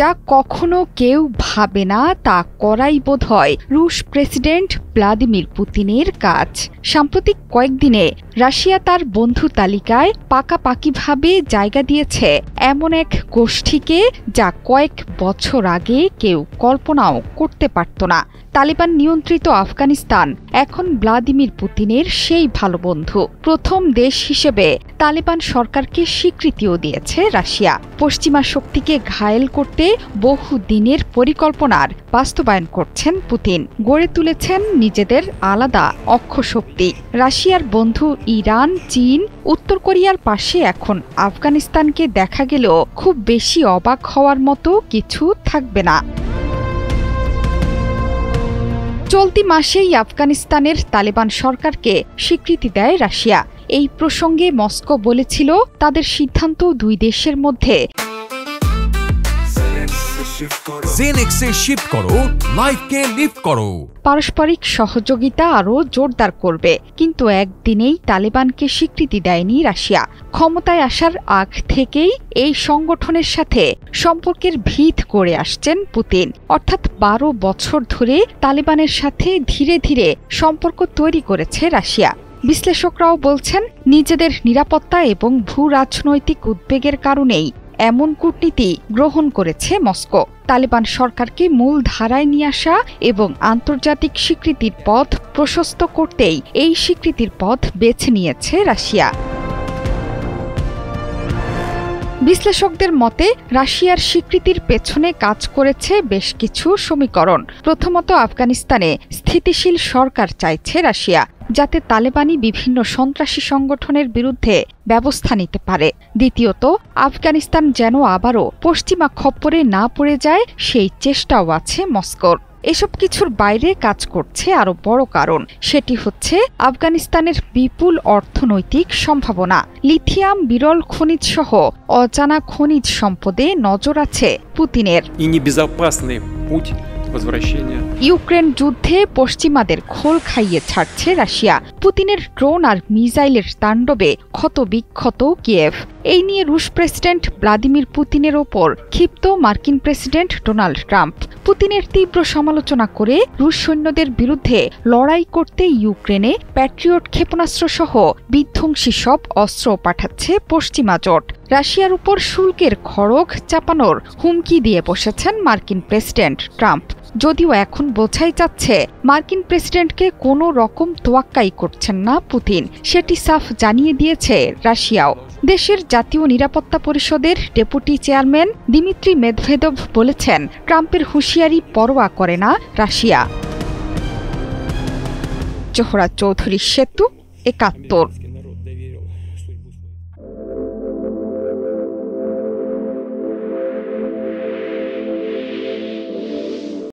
যা কখনো কেউ ভাবে না তা করাই বোধহয় রুশ প্রেসিডেন্ট ভ্লাদিমির পুতিনের কাজ। সাম্প্রতিক কয়েকদিনে রাশিয়া তার বন্ধু তালিকায় পাকাপাকিভাবে জায়গা দিয়েছে এমন এক গোষ্ঠীকে যা কয়েক বছর আগে কেউ কল্পনাও করতে পারত না। তালিবান নিয়ন্ত্রিত আফগানিস্তান এখন ভ্লাদিমির পুতিনের সেই ভালো বন্ধু। প্রথম দেশ হিসেবে তালিবান সরকারকে স্বীকৃতিও দিয়েছে রাশিয়া। পশ্চিমা শক্তিকে ঘায়েল করতে বহু দিনের পরিকল্পনার বাস্তবায়ন করছেন পুতিন। গড়ে তুলেছেন নিজেদের আলাদা অক্ষশক্তি। রাশিয়ার বন্ধু ইরান, চীন, উত্তর কোরিয়ার পাশে এখন আফগানিস্তানকে দেখা গেলেও খুব বেশি অবাক হওয়ার মতো কিছু থাকবে না। চলতি মাসেই আফগানিস্তানের তালেবান সরকারকে স্বীকৃতি দেয় রাশিয়া। এই প্রসঙ্গে মস্কো বলেছিল তাদের সিদ্ধান্ত দুই দেশের মধ্যে পারস্পরিক সহযোগিতা আরও জোরদার করবে। কিন্তু একদিনেই তালেবানকে স্বীকৃতি দেয়নি রাশিয়া। ক্ষমতায় আসার আগ থেকেই এই সংগঠনের সাথে সম্পর্কের ভিত করে আসছেন পুতিন। অর্থাৎ 12 বছর ধরে তালেবানের সাথে ধীরে ধীরে সম্পর্ক তৈরি করেছে রাশিয়া। বিশ্লেষকরাও বলছেন নিজেদের নিরাপত্তা এবং ভূ রাজনৈতিক উদ্বেগের কারণেই এমন কূটনীতি গ্রহণ করেছে মস্কো। তালেবান সরকারকে মূল ধারায় নিয়ে আসা এবং আন্তর্জাতিক স্বীকৃতির পথ প্রশস্ত করতেই এই স্বীকৃতির পথ বেছে নিয়েছে রাশিয়া। বিশ্লেষকদের মতে রাশিয়ার স্বীকৃতির পেছনে কাজ করেছে বেশ কিছু সমীকরণ। প্রথমত, আফগানিস্তানে স্থিতিশীল সরকার চাইছে রাশিয়া, যাতে তালেবানি বিভিন্ন সন্ত্রাসী সংগঠনের বিরুদ্ধে ব্যবস্থা নিতে পারে। দ্বিতীয়ত, আফগানিস্তান যেন আবারও পশ্চিমা খপ্পরে না পড়ে যায় সেই চেষ্টাও আছে মস্কোর। এসব কিছুর বাইরে কাজ করছে আরো বড় কারণ, সেটি হচ্ছে আফগানিস্তানের বিপুল অর্থনৈতিক সম্ভাবনা। লিথিয়াম, বিরল খনিজ সহ অজানা খনিজ সম্পদে নজর আছে পুতিনের। ইউক্রেন যুদ্ধে পশ্চিমাদের খোল খাইয়ে ছাড়ছে রাশিয়া। পুতিনের ড্রোন আর মিসাইলের তাণ্ডবে ক্ষতবিক্ষত কিয়েভ। এই নিয়ে রুশ প্রেসিডেন্ট ভ্লাদিমির পুতিনের ওপর ক্ষিপ্ত মার্কিন প্রেসিডেন্ট ডোনাল্ড ট্রাম্প। পুতিনের তীব্র সমালোচনা করে রুশ সৈন্যদের বিরুদ্ধে লড়াই করতে ইউক্রেনে প্যাট্রিয়ট ক্ষেপণাস্ত্র সহ বিধ্বংসী সব অস্ত্র পাঠাচ্ছে পশ্চিমা জোট। রাশিয়ার উপর শুল্কের খড়গ চাপানোর হুমকি দিয়ে বসেছেন মার্কিন প্রেসিডেন্ট ট্রাম্প। যদিও এখন বোঝাই যাচ্ছে মার্কিন প্রেসিডেন্টকে কোনো রকম তোয়াক্কাই করছেন না পুতিন, সেটি সাফ জানিয়ে দিয়েছে রাশিয়াও। দেশের জাতীয় নিরাপত্তা পরিষদের ডেপুটি চেয়ারম্যান দিমিত্রি মেদভেদেভ বলেছেন ট্রাম্পের হুঁশিয়ারি পরোয়া করে না রাশিয়া। জোহরা চৌধুরী সেতু, ৭১।